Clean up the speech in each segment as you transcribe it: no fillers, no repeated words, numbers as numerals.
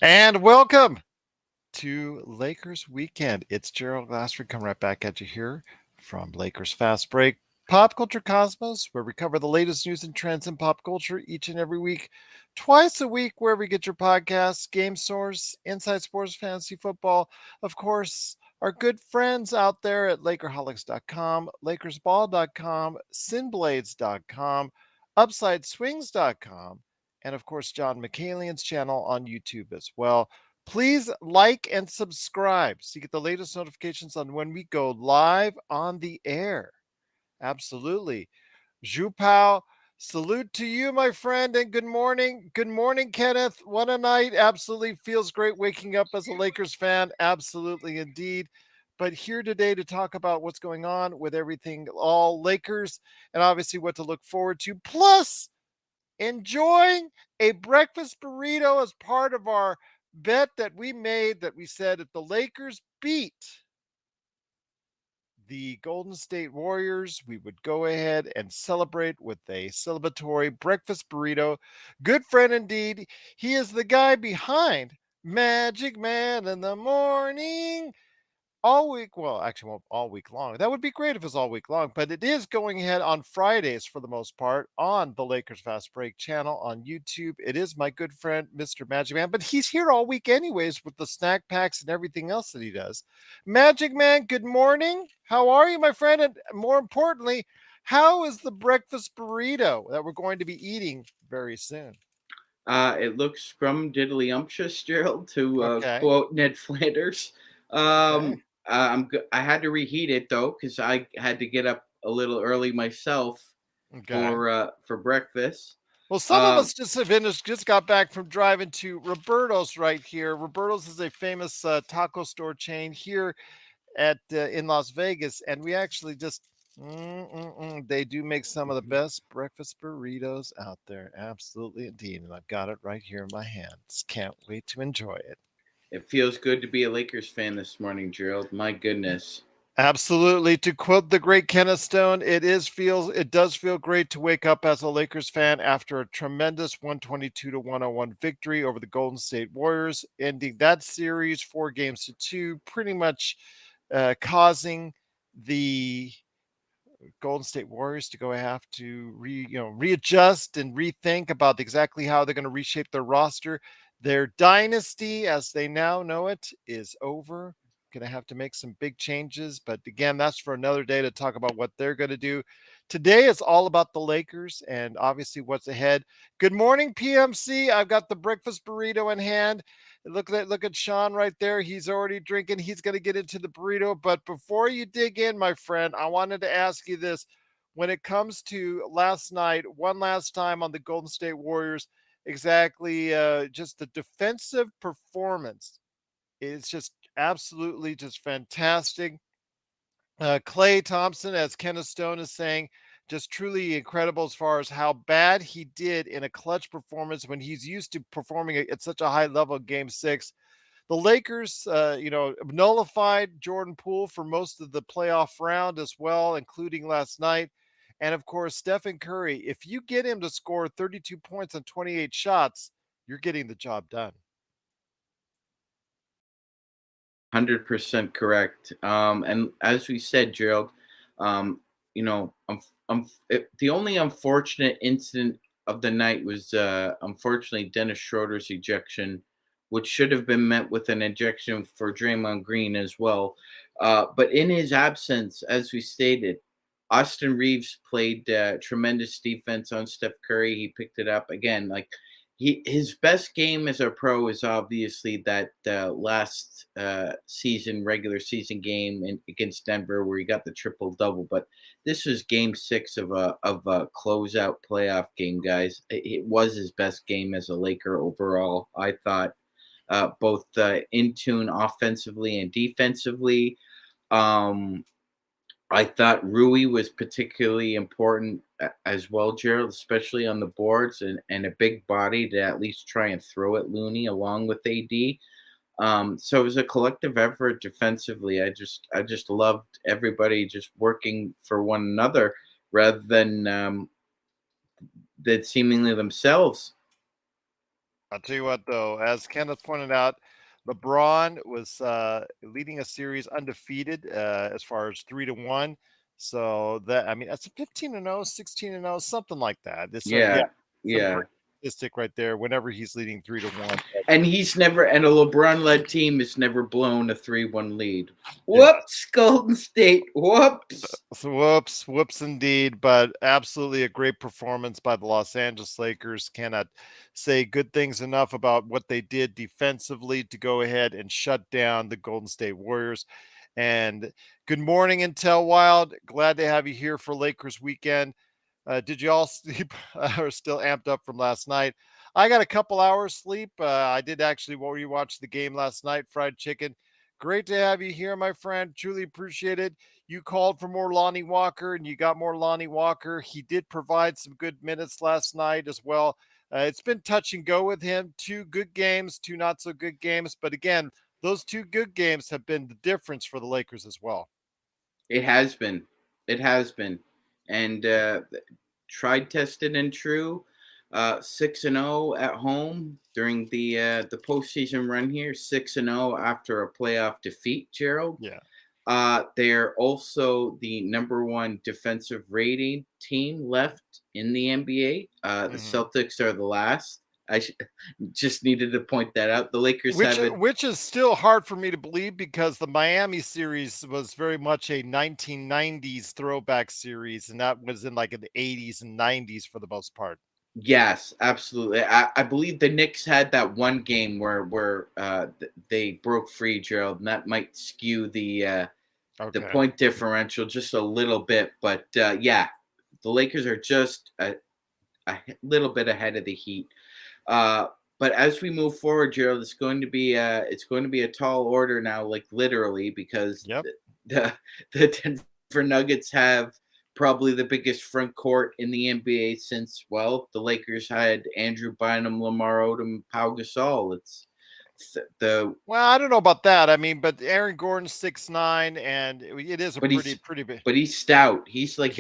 And welcome to Lakers Weekend. It's Gerald Glassford coming right back at you here from Lakers Fast Break, Pop Culture Cosmos, where we cover the latest news and trends in pop culture each and every week, twice a week, wherever you get your podcasts, Game Source, Inside Sports Fantasy Football, of course, our good friends out there at Lakerholics.com, LakersBall.com, SinBlades.com, UpsideSwings.com, and of course, John Mikaelian's channel on YouTube as well. Please like and subscribe so you get the latest notifications on when we go live on the air. Absolutely. Zhu Pao, salute to you, my friend, and good morning. Good morning, Kenneth. What a night. Absolutely feels great waking up as a Lakers fan. Absolutely, indeed. But here today to talk about what's going on with everything, all Lakers, and obviously what to look forward to. Plus, enjoying a breakfast burrito as part of our bet that we made that we said if the Lakers beat the Golden State Warriors, we would go ahead and celebrate with a celebratory breakfast burrito. Good friend indeed. He is the guy behind Magic Man in the morning all week. Well, actually, well, all week long. That would be great if it was all week long, but it is going ahead on Fridays for the most part on the Lakers Fast Break channel on YouTube. It is my good friend, Mr. Magic Man, but he's here all week anyways with the snack packs and everything else that he does. Magic Man, good morning. How are you, my friend? And more importantly, how is the breakfast burrito that we're going to be eating very soon? It looks scrum-diddly-umptious, Gerald, to Okay. quote Ned Flanders. Okay. I had to reheat it though because I had to get up a little early myself Okay. for breakfast. Well, some of Um, us just have finished, just got back from driving to Roberto's right here. Roberto's is a famous taco store chain here at in Las Vegas, and we actually just they do make some of the best breakfast burritos out there. Absolutely, indeed, and I've got it right here in my hands. Can't wait to enjoy it. it feels good to be a Lakers fan this morning, Gerald. My goodness. Absolutely. To quote the great Kenneth Stone, it does feel great to wake up as a Lakers fan after a tremendous 122-101 victory over the Golden State Warriors, ending that series 4 games to 2, pretty much causing the Golden State Warriors to go have to readjust and rethink about exactly how they're going to reshape their roster. Their dynasty, as they now know it, is over. Going to have to make some big changes, but again, that's for another day to talk about what they're going to do. Today is all about the Lakers and obviously what's ahead. Good morning, PMC. I've got the breakfast burrito in hand. Look at Sean right there. He's already drinking. He's going to get into the burrito. But before you dig in, my friend, I wanted to ask you this. When it comes to last night, one last time on the Golden State Warriors, exactly just the defensive performance is just absolutely just fantastic. Clay Thompson, as Kenneth Stone is saying, just truly incredible as far as how bad he did in a clutch performance when he's used to performing at such a high level in Game 6. The Lakers, nullified Jordan Poole for most of the playoff round as well, including last night. And of course, Stephen Curry, if you get him to score 32 points on 28 shots, you're getting the job done. 100% correct. And as we said, Gerald, um, the only unfortunate incident of the night was unfortunately Dennis Schroeder's ejection, which should have been met with an ejection for Draymond Green as well. But in his absence, as we stated, Austin Reeves played tremendous defense on Steph Curry. He picked it up again. Like his best game as a pro is obviously that last season regular season game against Denver where he got the triple double. But this was Game 6 of a closeout playoff game, guys. It was his best game as a Laker overall. I thought both in tune offensively and defensively. Um, I thought Rui was particularly important as well, Gerald, especially on the boards and a big body to at least try and throw at Looney along with AD. So it was a collective effort defensively. I just loved everybody just working for one another rather than seemingly themselves. I'll tell you what, though, as Kenneth pointed out, LeBron was leading a series undefeated as far as 3-1. So that, I mean, that's a 15-0, 16-0, something like that. So yeah, Yeah, some yeah. great statistic right there. Whenever he's leading 3-1, And a LeBron led team has never blown a 3-1 lead. yeah. Whoops, Golden State. Whoops. So whoops, indeed. But absolutely a great performance by the Los Angeles Lakers. Cannot say good things enough about what they did defensively to go ahead and shut down the Golden State Warriors. And good morning, Intel Wild. Glad to have you here for Lakers weekend. Did you all sleep or still amped up from last night? I got a couple hours sleep. I did actually rewatch the game last night, fried chicken. Great to have you here, my friend. Truly appreciate it. You called for more Lonnie Walker and you got more Lonnie Walker. He did provide some good minutes last night as well. It's been touch and go with him. Two good games, two not so good games. But again, those two good games have been the difference for the Lakers as well. It has been. It has been. And tried, tested, and true. 6-0 at home during the postseason run here. 6-0 after a playoff defeat, Gerald. Yeah. They're also the number one defensive rating team left in the NBA. The Celtics are the last. I just needed to point that out. The Lakers have it. Which is still hard for me to believe because the Miami series was very much a 1990s throwback series, and that was in like in the 80s and 90s for the most part. Yes, absolutely. I believe the Knicks had that one game where they broke free, Gerald, and that might skew the point differential just a little bit. But yeah, the Lakers are just a little bit ahead of the Heat. But as we move forward, Gerald, it's going to be a tall order now, like literally, because the Denver Nuggets have probably the biggest front court in the NBA since, well, the Lakers had Andrew Bynum, Lamar Odom, Pau Gasol. It's the Well, I don't know about that. I mean, but Aaron Gordon's 6'9", and it is a pretty big. But he's stout. He's like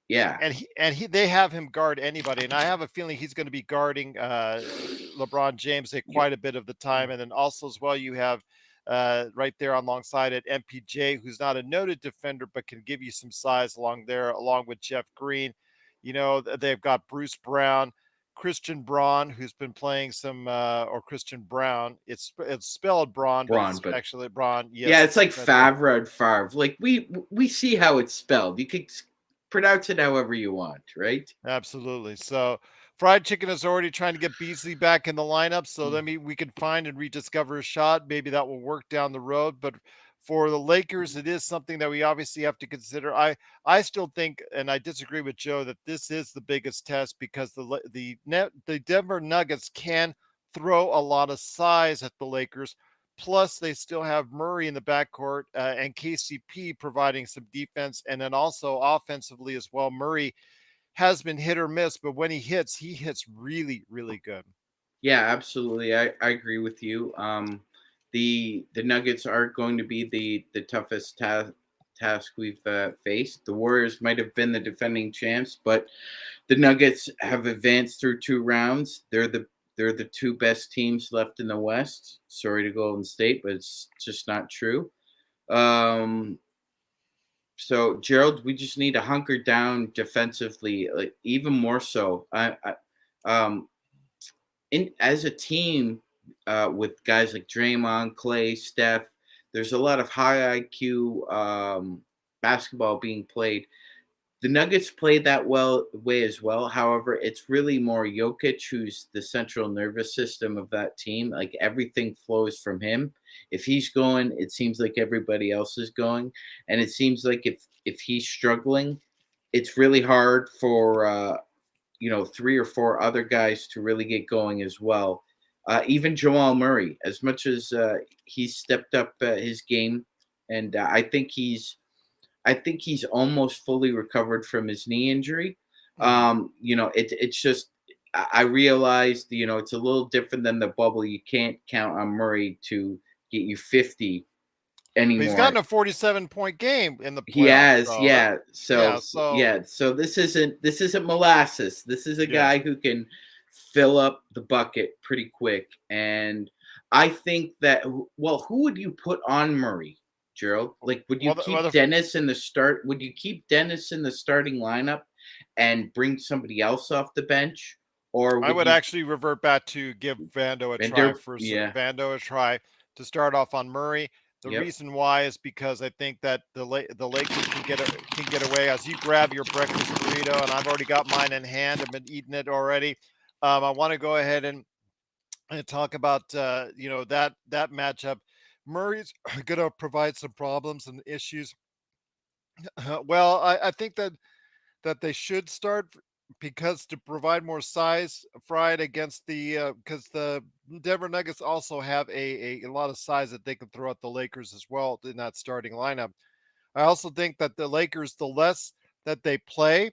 yeah. And they have him guard anybody, and I have a feeling he's going to be guarding LeBron James quite a bit of the time. And then also as well, you have right there alongside it MPJ, who's not a noted defender but can give you some size along there, along with Jeff Green. You know, they've got Bruce Brown, Christian Braun, who's been playing some, or Christian Brown. It's spelled Braun, but it's actually Braun. Yes, yeah, it's like Favre and Favre. Like we see how it's spelled. You could pronounce it however you want, right? Absolutely. So Fried Chicken is already trying to get Beasley back in the lineup. So we can find and rediscover a shot. Maybe that will work down the road. But for the Lakers, it is something that we obviously have to consider. I still think, and I disagree with Joe, that this is the biggest test because the Denver Nuggets can throw a lot of size at the Lakers. Plus, they still have Murray in the backcourt and KCP providing some defense. And then also offensively as well, Murray has been hit or miss, but when he hits really, really good. Yeah, absolutely. I agree with you. The Nuggets are going to be the toughest task we've faced. The Warriors might have been the defending champs, but the Nuggets have advanced through 2 rounds. They're the 2 best teams left in the West. Sorry to Golden State, but it's just not true. So Gerald, we just need to hunker down defensively, like even more so. As a team, with guys like Draymond, Clay, Steph, there's a lot of high IQ basketball being played. The Nuggets play that way as well. However, it's really more Jokic who's the central nervous system of that team. Like everything flows from him. If he's going, it seems like everybody else is going, and it seems like if he's struggling, it's really hard for 3 or 4 other guys to really get going as well. Even Jamal Murray, as much as he's stepped up his game, and I think he's almost fully recovered from his knee injury. It's just I realized it's a little different than the bubble. You can't count on Murray to get you 50 anymore. He's gotten a 47-point game in the playoffs. He has, yeah. So this isn't molasses. This is a guy who can fill up the bucket pretty quick. And I think that, well, who would you put on Murray, Gerald? Like, would you keep Dennis in the start? Would you keep Dennis in the starting lineup and bring somebody else off the bench? Or I would would you, actually revert back to give Vando a and try there, first. yeah, Vando a try to start off on Murray. The yep. reason why is because I think that the Lakers can get away as you grab your breakfast burrito, and I've already got mine in hand. I've been eating it already. I want to go ahead and talk about that matchup. Murray's going to provide some problems and issues. Well, I think that they should start because to provide more size fried against the because the Denver Nuggets also have a lot of size that they can throw at the Lakers as well in that starting lineup. I also think that the Lakers, the less that they play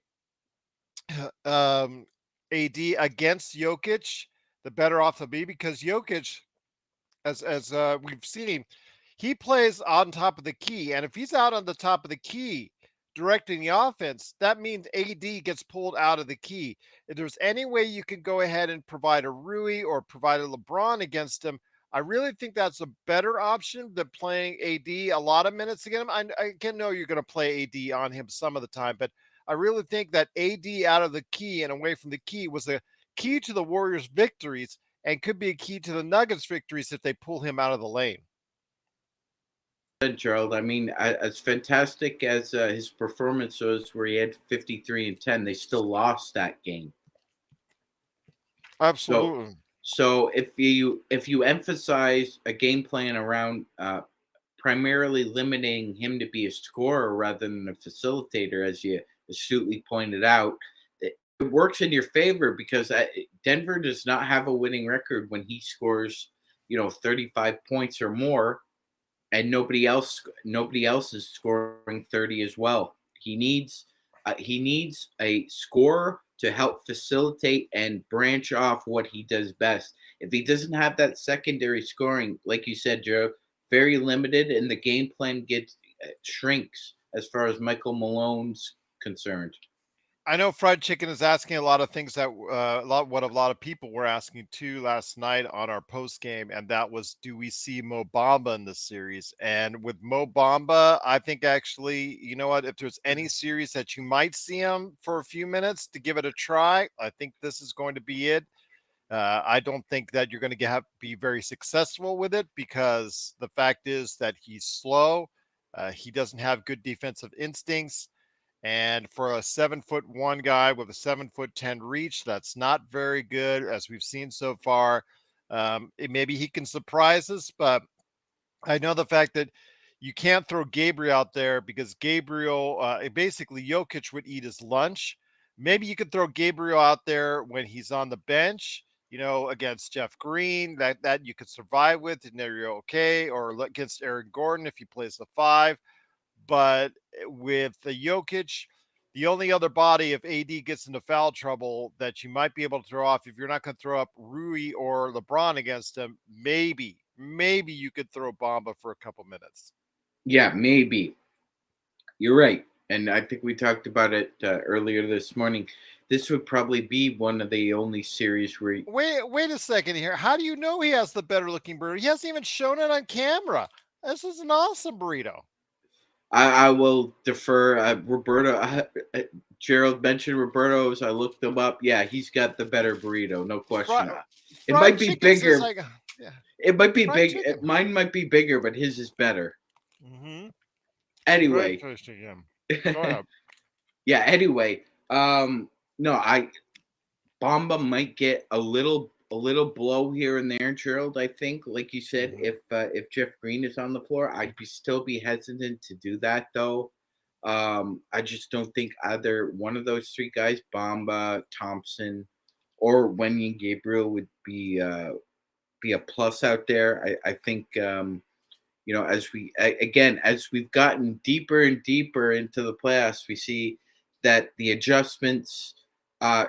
um, AD against Jokic, the better off they'll be because Jokic, as we've seen, he plays on top of the key, and if he's out on the top of the key directing the offense, that means AD gets pulled out of the key. If there's any way you can go ahead and provide a Rui or provide a LeBron against him, I really think that's a better option than playing AD a lot of minutes against him. I can know you're going to play AD on him some of the time, but I really think that AD out of the key and away from the key was a key to the Warriors' victories and could be a key to the Nuggets' victories if they pull him out of the lane. Gerald. I mean, as fantastic as his performance was, where he had 53 and 10, they still lost that game. So, Absolutely. so if you emphasize a game plan around primarily limiting him to be a scorer rather than a facilitator, as you astutely pointed out, it works in your favor because Denver does not have a winning record when he scores, 35 points or more, and nobody else is scoring 30 as well. He needs a scorer to help facilitate and branch off what he does best. If he doesn't have that secondary scoring, like you said, Joe, very limited, and the game plan gets shrinks as far as Michael Malone's concerned. I know Fried Chicken is asking a lot of things that a lot of people were asking too last night on our post game, and that was, do we see Mo Bamba in this series? And with Mo Bamba, I think actually, you know what? If there's any series that you might see him for a few minutes to give it a try, I think this is going to be it. I don't think that you're going to be very successful with it because the fact is that he's slow. He doesn't have good defensive instincts. And for a 7'1" guy with a 7'10" reach, that's not very good, as we've seen so far. Maybe he can surprise us, but I know the fact that you can't throw Gabriel out there because Gabriel, basically Jokic would eat his lunch. Maybe you could throw Gabriel out there when he's on the bench, against Jeff Green, that you could survive with, and there you're okay, or against Aaron Gordon if he plays the five. But with the Jokic, the only other body, if AD gets into foul trouble, that you might be able to throw off, if you're not going to throw up Rui or LeBron against him, maybe you could throw Bamba for a couple minutes. Yeah, maybe. You're right. And I think we talked about it earlier this morning. This would probably be one of the only series where Wait a second here. How do you know he has the better looking burrito? He hasn't even shown it on camera. This is an awesome burrito. I will defer. Roberto, Gerald mentioned Roberto's. I looked them up. Yeah, he's got the better burrito, no question. It Fried might be chicken says bigger. like, yeah, It might be fried big. chicken. Mine might be bigger, but his is better. Mm-hmm. Very Anyway, tasty, yeah. Go ahead. yeah. Anyway, no, I Bomba might get a little blow here and there, Gerald. I think, like you said, Mm-hmm. if Jeff Green is on the floor, still be hesitant to do that though. I just don't think either one of those three guys, Bomba, Thompson, or Wenyan Gabriel, would be a plus out there. I think as we've gotten deeper and deeper into the playoffs, we see that the adjustments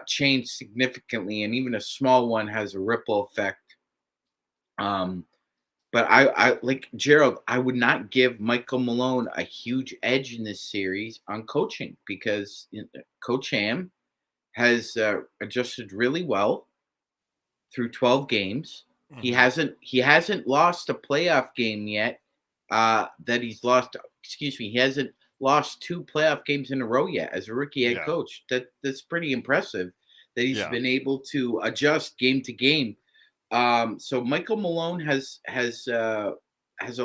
change significantly, and even a small one has a ripple effect. Um, but I like Gerald. I would not give Michael Malone a huge edge in this series on coaching because Coach Ham has adjusted really well. through 12 games. He Mhm. hasn't lost a playoff game yet. That he's lost. Excuse me. He hasn't lost two playoff games in a row yet as a rookie head Yeah. coach. That's pretty impressive. That he's Yeah. been able to adjust game to game. So Michael Malone has a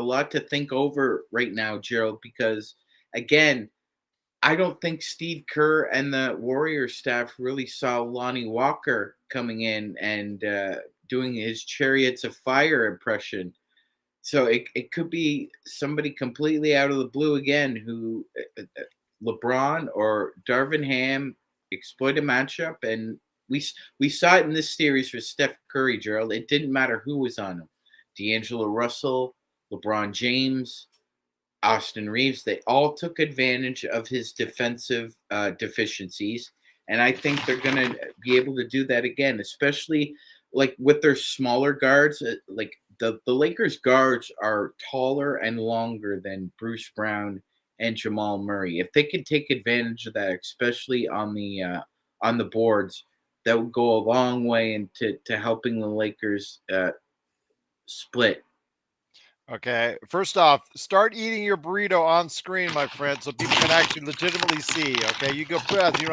lot to think over right now, Gerald, because again, I don't think Steve Kerr and the Warriors staff really saw Lonnie Walker coming in and doing his Chariots of Fire impression. So it could be somebody completely out of the blue again who LeBron or Darvin Ham exploit a matchup. And we saw it in this series for Steph Curry, Gerald. It didn't matter who was on him. D'Angelo Russell, LeBron James, Austin Reeves, they all took advantage of his defensive deficiencies. And I think they're going to be able to do that again, especially like with their smaller guards. Like the Lakers guards are taller and longer than Bruce Brown and Jamal Murray. If they could take advantage of that, especially on the boards, that would go a long way into helping the Lakers split. Okay. First off, start eating your burrito on screen, my friend, so people can actually legitimately see. Okay. You go put as you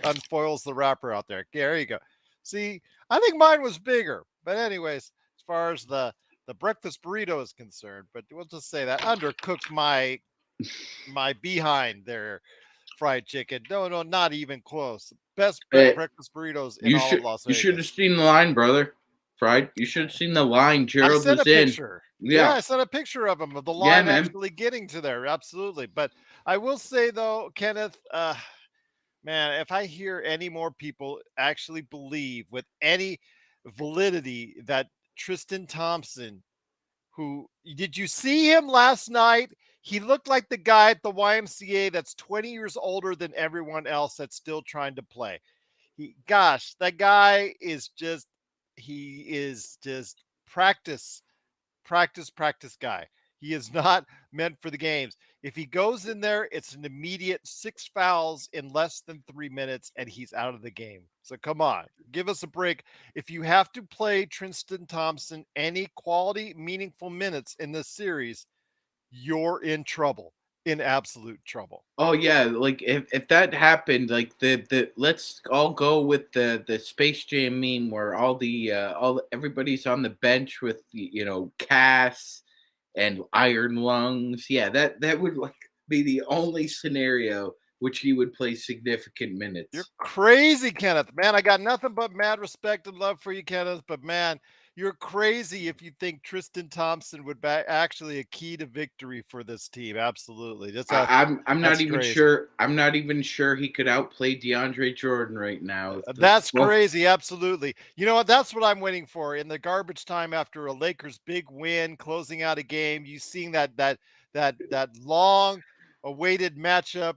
unfoils the wrapper out there. Okay, there you go. See, I think mine was bigger. But anyways, as far as the breakfast burrito is concerned, but we'll just say that undercooked my behind there, fried chicken. No, no, not even close. Best Uh, breakfast burritos in You all of should Las you should have Vegas. seen the line, brother. Fried. You should have seen the line I Gerald sent a was in. picture. Yeah, Yeah. I sent a picture of him, of the Yeah, line man. actually getting to there. Absolutely. But I will say though, Kenneth, man, if I hear any more people actually believe with any validity that Tristan Thompson, who did you see him last night? He looked like the guy at the YMCA that's 20 years older than everyone else that's still trying to play. Gosh, that guy is just, he is just practice practice guy. He is not meant for the games. If he goes in there, it's an immediate 6 fouls in less than 3 minutes, and he's out of the game. So come on, give us a break. If you have to play Tristan Thompson any quality, meaningful minutes in this series, you're in trouble, in absolute trouble. Oh yeah, like if that happened, like the let's all go with the Space Jam meme where everybody's on the bench with Cass and Iron Lungs. Yeah, that would like be the only scenario which he would play significant You're minutes. crazy, Kenneth. Man, I got nothing but mad respect and love for you, Kenneth. But man, you're crazy if you think Tristan Thompson would be actually a key to victory for this team. Absolutely, I'm not that's even crazy. sure. I'm not even sure he could outplay DeAndre Jordan right now. That's crazy. Absolutely. You know what? That's what I'm waiting for in the garbage time after a Lakers big win, closing out a game. You seeing that long awaited matchup,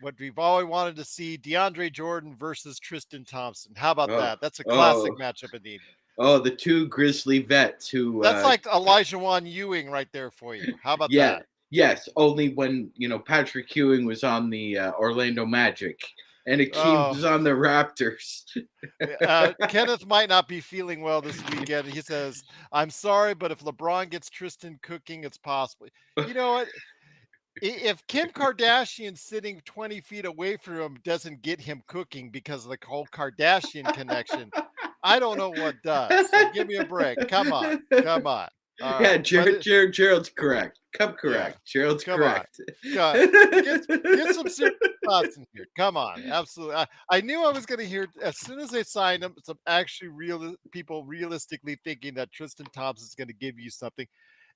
what we've always wanted to see, DeAndre Jordan versus Tristan Thompson. How about Oh, that? That's a classic oh, matchup indeed. the two Grizzly vets who, That's like Elijah Wan Ewing right there for you. How about yeah, that? yes, only when Patrick Ewing was on the Orlando Magic and Akeem Oh, was on the Raptors. Kenneth might not be feeling well this weekend. He says, "I'm sorry, but if LeBron gets Tristan cooking, it's possible." You know what? If Kim Kardashian sitting 20 feet away from him doesn't get him cooking because of the whole Kardashian connection, I don't know what does. So give me a break. Come on. Come on. All Yeah, right. But Gerald's correct. Come yeah, correct. Gerald's come on. correct. God, get some serious thoughts in here. Come on. Absolutely. I knew I was going to hear as soon as they signed him, some actually real people realistically thinking that Tristan Thompson is going to give you something.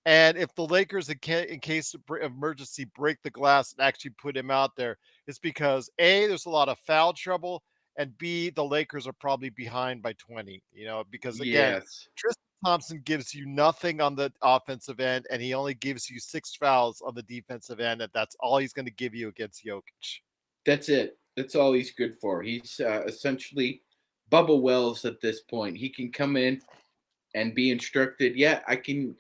And if the Lakers, in case of emergency, break the glass and actually put him out there, it's because A, there's a lot of foul trouble, and B, the Lakers are probably behind by 20. Because again, Yes. Tristan Thompson gives you nothing on the offensive end, and he only gives you 6 fouls on the defensive end, and that's all he's going to give you against Jokic. That's it. That's all he's good for. He's essentially Bubba Wells at this point. He can come in and be instructed. Yeah, I can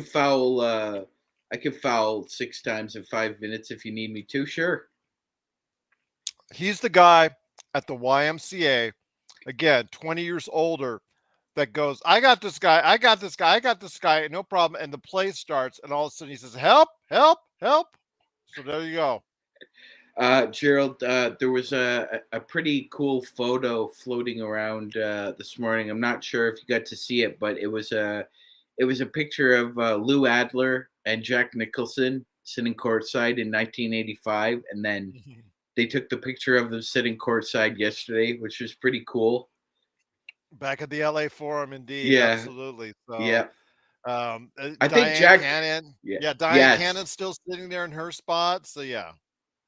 foul. I can foul 6 times in 5 minutes if you need me to. Sure. He's the guy at the YMCA, again, 20 years older, that goes, I got this guy, I got this guy, I got this guy, no problem. And the play starts, and all of a sudden he says, help, help, help. So there you go. Gerald, there was a pretty cool photo floating around this morning. I'm not sure if you got to see it, but it was a picture of Lou Adler and Jack Nicholson sitting courtside in 1985, and then they took the picture of them sitting courtside yesterday, which was pretty cool. Back at the LA Forum, indeed, Yeah, absolutely. So, yeah. I think Diane Jack. Cannon, Yeah, yeah, Diane yes, Cannon's still sitting there in her spot. So yeah,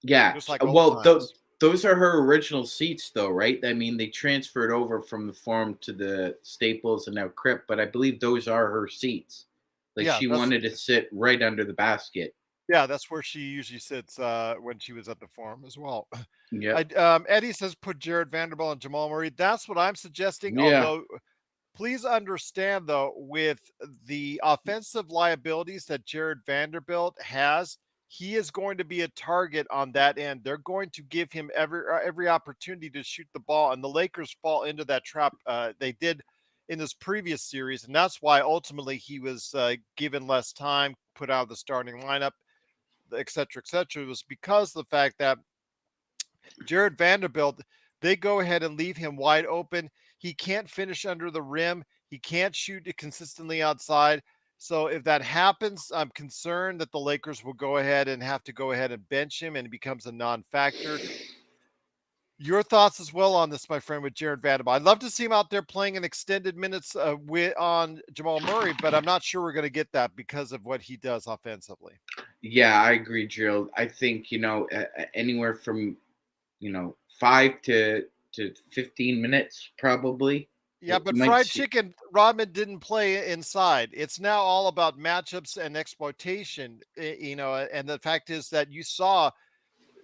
yeah. just like old Well, times. those are her original seats, though, right? I mean, they transferred over from the Forum to the Staples and now Crip, but I believe those are her seats. Like Yeah, she wanted to sit right under the basket. that's where she usually sits when she was at the Forum as well. Yep. Eddie says put Jared Vanderbilt and Jamal Murray. That's what I'm suggesting. Yeah. Although, please understand though, with the offensive liabilities that Jared Vanderbilt has, he is going to be a target on that end. They're going to give him every opportunity to shoot the ball, and the Lakers fall into that trap. They did in this previous series, and that's why ultimately he was given less time, put out of the starting lineup, et cetera, et cetera. It was because of the fact that Jared Vanderbilt, they go ahead and leave him wide open. He can't finish under the rim. He can't shoot it consistently outside. So if that happens, I'm concerned that the Lakers will go ahead and have to go ahead and bench him, and it becomes a non-factor. Your thoughts as well on this, my friend, with Jared Vanderbilt. I'd love to see him out there playing in extended minutes on Jamal Murray, but I'm not sure we're going to get that because of what he does offensively. Yeah, I agree, Gerald. I think anywhere from 5 to 15 minutes probably. Yeah, You but might fried see. chicken, Rodman didn't play inside. It's now all about matchups and exploitation, and the fact is that you saw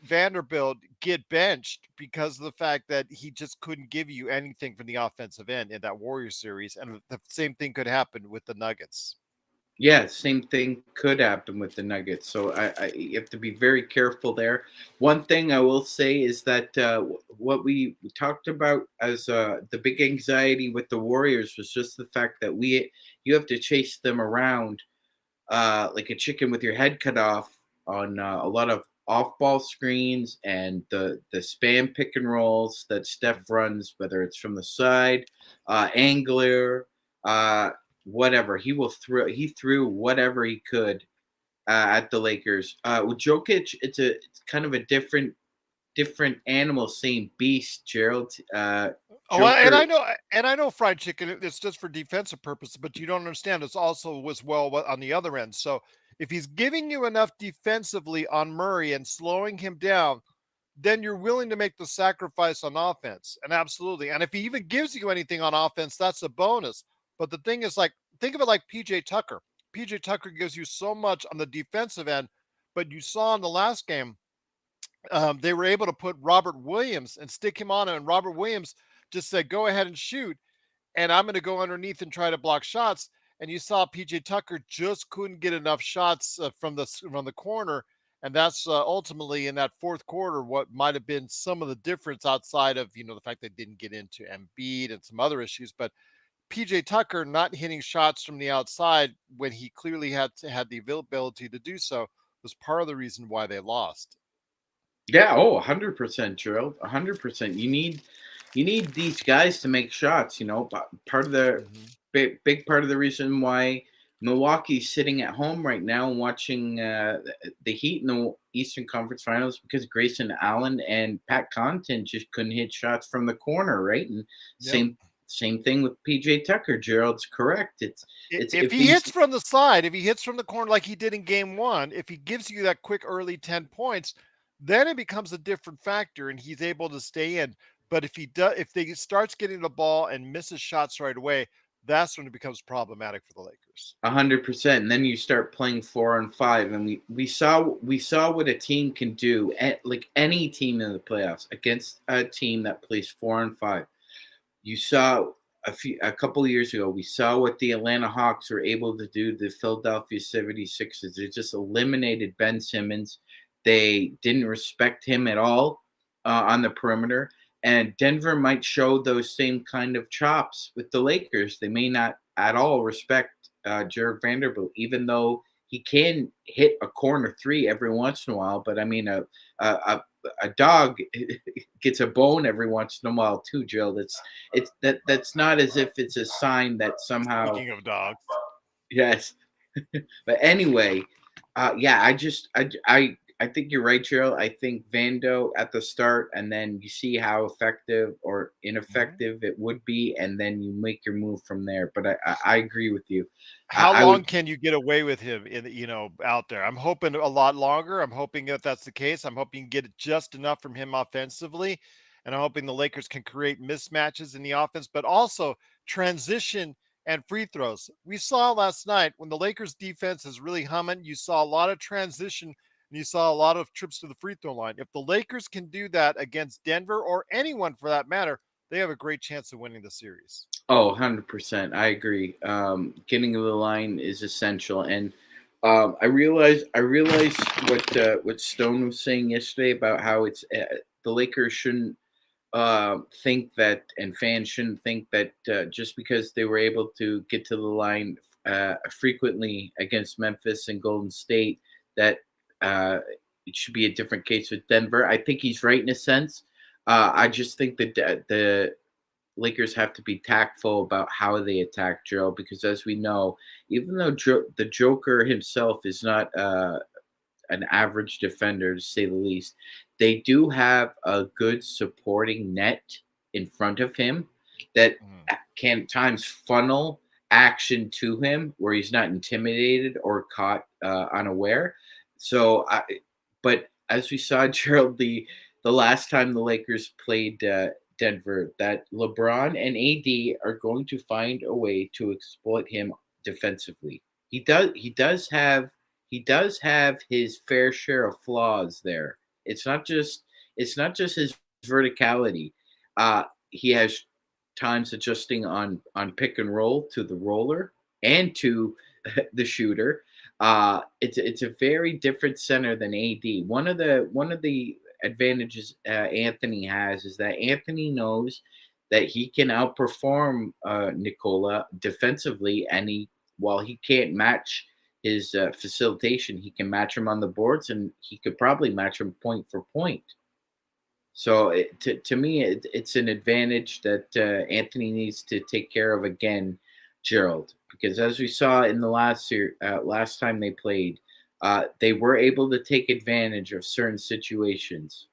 Vanderbilt get benched because of the fact that he just couldn't give you anything from the offensive end in that Warriors series, and the same thing could happen with the Nuggets. Yeah, same thing could happen with the Nuggets. So you have to be very careful there. One thing I will say is that what we talked about as the big anxiety with the Warriors was just the fact that you have to chase them around like a chicken with your head cut off on a lot of off-ball screens and the spam pick and rolls that Steph runs, whether it's from the side, angler, uh, whatever. He threw whatever he could at the Lakers. With Jokic, it's kind of a different animal, same beast. Gerald, Oh, and Joker. I know fried chicken. It's just for defensive purposes, but you don't understand. It's also was well on the other end. So if he's giving you enough defensively on Murray and slowing him down, then you're willing to make the sacrifice on offense. And absolutely. And if he even gives you anything on offense, that's a bonus. But the thing is, like, think of it like PJ Tucker. PJ Tucker gives you so much on the defensive end, but you saw in the last game, they were able to put Robert Williams and stick him on it. And Robert Williams just said, go ahead and shoot. And I'm going to go underneath and try to block shots. And you saw PJ Tucker just couldn't get enough shots from the corner. And that's ultimately in that fourth quarter what might have been some of the difference outside of the fact they didn't get into Embiid and some other issues. But PJ Tucker not hitting shots from the outside when he clearly had the availability to do so was part of the reason why they lost. Yeah, 100%, Gerald. 100%. You need these guys to make shots, but part of the Mhm. big part of the reason why Milwaukee's sitting at home right now and watching the Heat in the Eastern Conference Finals because Grayson Allen and Pat Connaughton just couldn't hit shots from the corner, right? And Yep. same thing with PJ Tucker. Gerald's correct. It's If if he he's hits from the side, if he hits from the corner like he did in game one, if he gives you that quick early 10 points, then it becomes a different factor and he's able to stay in. But if they starts getting the ball and misses shots right away, that's when it becomes problematic for the Lakers. 100%, and then you start playing 4-on-5, and we saw what a team can do, like any team in the playoffs against a team that plays 4-on-5. You saw a couple of years ago, we saw what the Atlanta Hawks were able to do to the Philadelphia 76ers. They just eliminated Ben Simmons. They didn't respect him at all on the perimeter. And Denver might show those same kind of chops with the Lakers. They may not at all respect Jared Vanderbilt, even though he can hit a corner three every once in a while. But I mean, a dog gets a bone every once in a while too, Jill. That's not as if it's a sign that somehow. Speaking of dogs, Yes. But anyway, yeah, I think you're right, Gerald. I think Vando at the start, and then you see how effective or mhm. ineffective it would be, and then you make your move from there. But I agree with you. How I long would. can you get away with him in out there? I'm hoping a lot longer. I'm hoping that that's the case. I'm hoping you get just enough from him offensively, and I'm hoping the Lakers can create mismatches in the offense, but also transition and free throws. We saw last night when the Lakers defense is really humming, you saw a lot of transition and you saw a lot of trips to the free throw line. If the Lakers can do that against Denver or anyone for that matter, they have a great chance of winning the series. Oh, 100%. I agree. Getting to the line is essential, and I realized what Stone was saying yesterday about how it's the Lakers shouldn't think that, and fans shouldn't think that just because they were able to get to the line frequently against Memphis and Golden State, that uh, it should be a different case with Denver. I think he's right in a sense. I just think that the Lakers have to be tactful about how they attack Joe, because as we know, even though the Joker himself is not an average defender, to say the least. They do have a good supporting net in front of him that Mhm. can at times funnel action to him where he's not intimidated or caught unaware. So, but as we saw, Gerald, the last time the Lakers played Denver, that LeBron and AD are going to find a way to exploit him defensively. He does have his fair share of flaws there. It's not just his verticality. He has times adjusting on pick and roll to the roller and to the shooter. It's a very different center than AD. One of the advantages Anthony has is that Anthony knows that he can outperform Nicola defensively, and while he can't match his facilitation, he can match him on the boards, and he could probably match him point for point. So to me, it's an advantage that Anthony needs to take care of again, Gerald, because as we saw in the last time they played, they were able to take advantage of certain situations.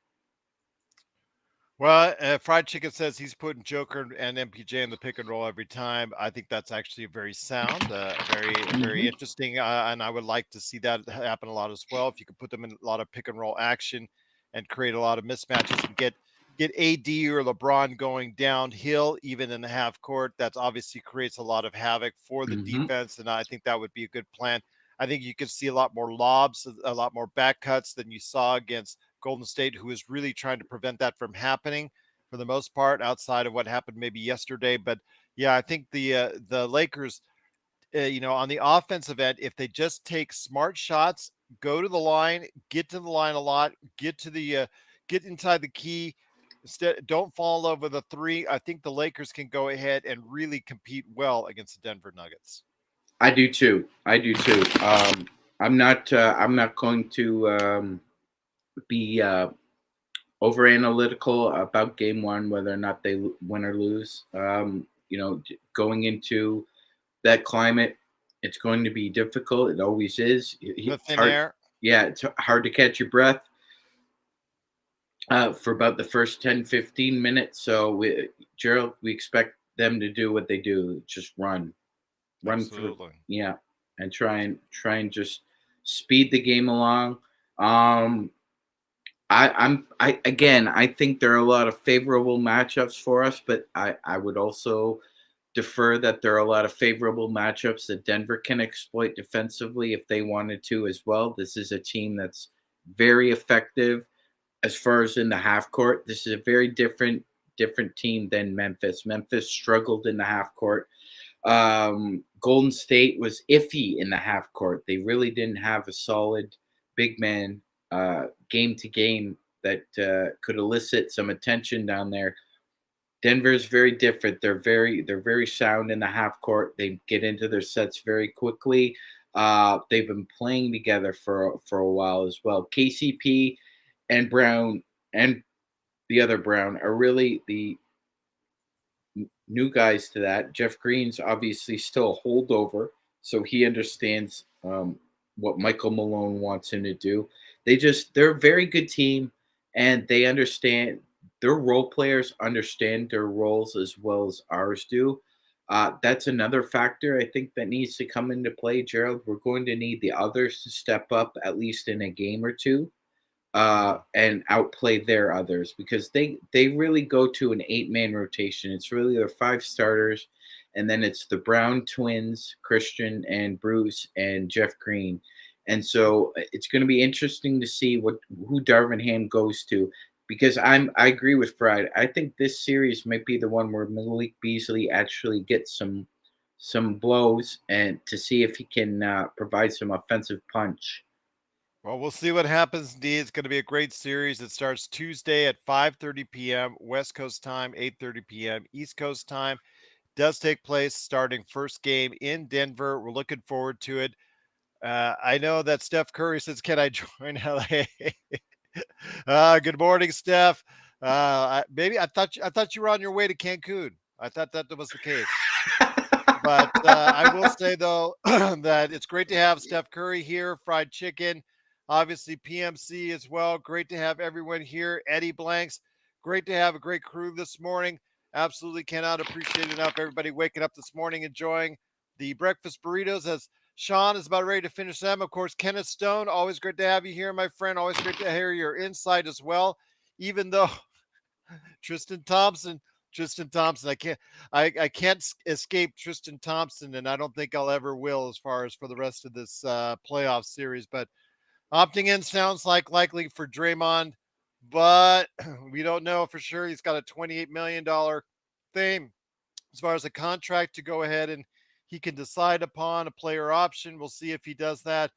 Well, Fried Chicken says he's putting Joker and MPJ in the pick and roll every time. I think that's actually very sound, very Hmm. interesting, and I would like to see that happen a lot as well. If you could put them in a lot of pick and roll action and create a lot of mismatches and get AD or LeBron going downhill, even in the half court, that obviously creates a lot of havoc for the Hmm. defense, and I think that would be a good plan. I think you could see a lot more lobs, a lot more back cuts than you saw against Golden State, who is really trying to prevent that from happening for the most part, outside of what happened maybe yesterday. But yeah, I think the Lakers, on the offensive end, if they just take smart shots, go to the line, get to the line a lot, get inside the key. Instead, don't fall over the three. I think the Lakers can go ahead and really compete well against the Denver Nuggets. I do too. I do too. I'm not going to be over analytical about game one, whether or not they win or lose. Going into that climate, it's going to be difficult. It always is. The It's thin hard. air. Yeah, it's hard to catch your breath for about the first 10, 15 minutes. So, Gerald, we expect them to do what they do, just run for, Absolutely. yeah, and try and just speed the game along. Um, I again, I think there are a lot of favorable matchups for us, but I would also defer that there are a lot of favorable matchups that Denver can exploit defensively if they wanted to as well. This is a team that's very effective as far as in the half court. This is a very different team than Memphis. Memphis struggled in the half court. Golden State was iffy in the half court. They really didn't have a solid big man game to game that could elicit some attention down there. Denver's very different. They're very sound in the half court. They get into their sets very quickly. They've been playing together for a while as well. KCP and Brown and the other Brown are really the new guys to that. Jeff Green's obviously still a holdover, so he understands what Michael Malone wants him to do. They're a very good team, and they understand their role players understand their roles as well as ours do. That's another factor I think that needs to come into play, Gerald. We're going to need the others to step up at least in a game or two Mhm. and outplay their others because they really go to an 8-man rotation. It's really their 5 starters, and then it's the Brown twins, Christian and Bruce and Jeff Green. And so it's going to be interesting to see who Darvin Ham goes to because I agree with Fried. I think this series might be the one where Malik Beasley actually gets some blows and to see if he can provide some offensive punch. Well, we'll see what happens. Indeed, it's going to be a great series. It starts Tuesday at 5:30 p.m. West Coast time, 8:30 p.m. East Coast time. Does take place starting first game in Denver. We're looking forward to it. I know that Steph Curry says, "Can I join LA?" Good morning, Steph. Maybe I thought you were on your way to Cancun. I thought that was the case. But I will say though that it's great to have Steph Curry here, fried chicken, obviously PMC as well. Great to have everyone here. Eddie Blanks, great to have a great crew this morning. Absolutely cannot appreciate enough everybody waking up this morning, enjoying the breakfast burritos as Sean is about ready to finish them. Of course, Kenneth Stone, always great to have you here, my friend. Always great to hear your insight as well. Even though Tristan Thompson. Tristan Thompson. I can't escape Tristan Thompson, and I don't think I'll ever will as far as for the rest of this playoff series. But opting in sounds like likely for Draymond, but we don't know for sure. He's got a $28 million thing as far as a contract to go ahead and he can decide upon a player option. We'll see if he does that.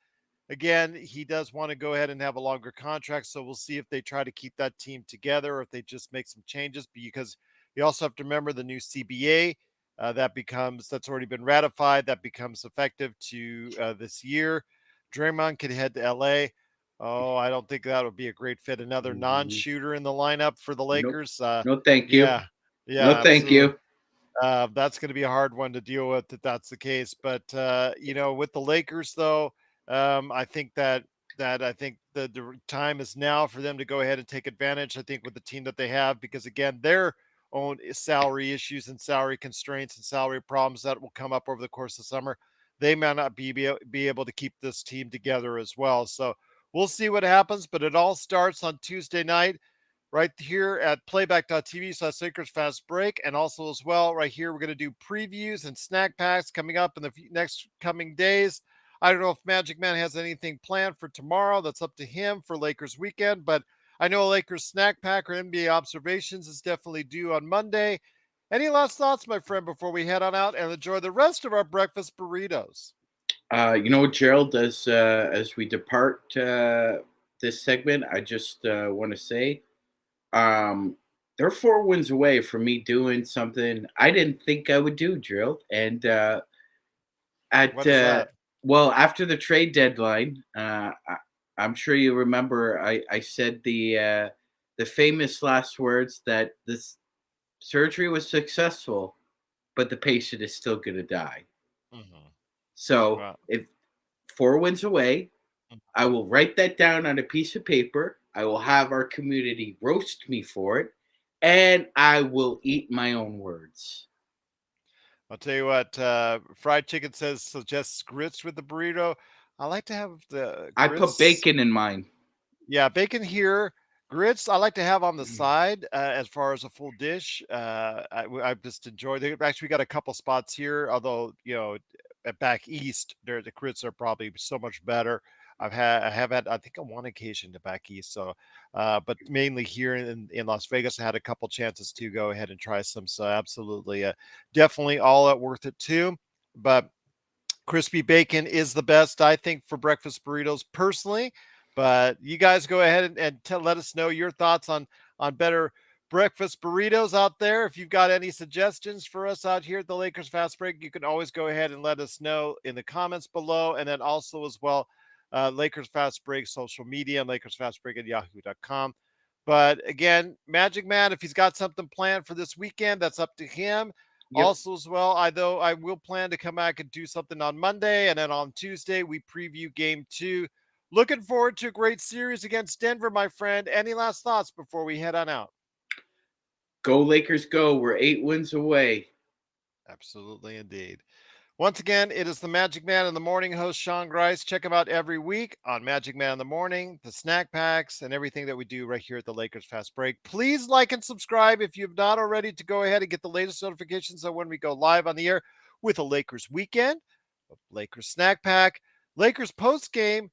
Again, he does want to go ahead and have a longer contract, so we'll see if they try to keep that team together or if they just make some changes. Because you also have to remember the new CBA that's already been ratified that becomes effective to this year. Draymond could head to LA. Oh, I don't think that would be a great fit. Another Mhm. non-shooter in the lineup for the Nope. Lakers. No, thank you. Yeah, No, yeah, thank absolutely. you. That's going to be a hard one to deal with if that's the case. But with the Lakers, though, I think that the time is now for them to go ahead and take advantage. I think with the team that they have, because again, their own salary issues and salary constraints and salary problems that will come up over the course of summer, they may not be able to keep this team together as well. So we'll see what happens. But it all starts on Tuesday night right here at playback.tv/Lakers Fast Break. And also, as well, right here, we're going to do previews and snack packs coming up in the next coming days. I don't know if Magic Man has anything planned for tomorrow. That's up to him for Lakers weekend. But I know a Lakers snack pack or NBA observations is definitely due on Monday. Any last thoughts, my friend, before we head on out and enjoy the rest of our breakfast burritos? Gerald, as we depart this segment, I just want to say they're 4 wins away from me doing something I didn't think I would do, Gerald. And at What is that? well, after the trade deadline, I'm sure you remember I said the famous last words that this surgery was successful, but the patient is still going to die. Mm-hmm. So Well, if 4 wins away, I will write that down on a piece of paper. I will have our community roast me for it, and I will eat my own words. I'll tell you what, fried chicken says suggests grits with the burrito. I like to have the I put grits. bacon in mine. Yeah, bacon here. Grits I like to have on the side as far as a full dish. I just enjoy. They actually got a couple spots here, although at back east, there the grits are probably so much better. I have had I think on one occasion to back east. So, but mainly here in Las Vegas, I had a couple chances to go ahead and try some. So absolutely, definitely all that worth it too. But crispy bacon is the best, I think, for breakfast burritos personally. But you guys go ahead and let us know your thoughts on better breakfast burritos out there. If you've got any suggestions for us out here at the Lakers Fast Break, you can always go ahead and let us know in the comments below. And then also as well, Lakers Fast Break social media and Lakers Fast Break at yahoo.com. But again, Magic Man, if he's got something planned for this weekend, that's up to him. Yep. Also, as well, I will plan to come back and do something on Monday, and then on Tuesday we preview Game 2. Looking forward to a great series against Denver, my friend. Any last thoughts before we head on out? Go Lakers, go! We're 8 wins away. Absolutely, indeed. Once again, it is the Magic Man in the Morning host, Sean Grice. Check him out every week on Magic Man in the Morning, the snack packs, and everything that we do right here at the Lakers Fast Break. Please like and subscribe if you've not already to go ahead and get the latest notifications of when we go live on the air with a Lakers weekend, a Lakers snack pack, Lakers post game.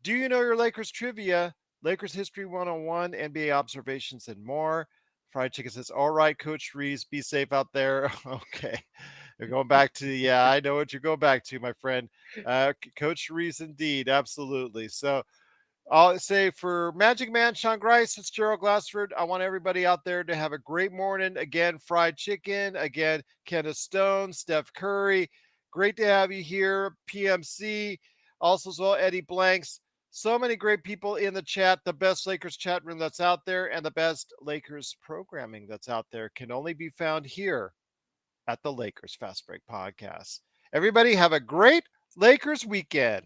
Do you know your Lakers trivia? Lakers history 101, NBA observations, and more. Fried Chicken says, all right, Coach Reeves, be safe out there. Okay. You're going back to, yeah, I know what you're going back to, my friend. Coach Reeves, indeed. Absolutely. So, I'll say for Magic Man, Sean Grice, it's Gerald Glassford. I want everybody out there to have a great morning. Again, Fried Chicken. Again, Kenneth Stone, Steph Curry. Great to have you here. PMC. Also, as well, Eddie Blanks. So many great people in the chat. The best Lakers chat room that's out there and the best Lakers programming that's out there can only be found here at the Lakers Fast Break Podcast. Everybody have a great Lakers weekend.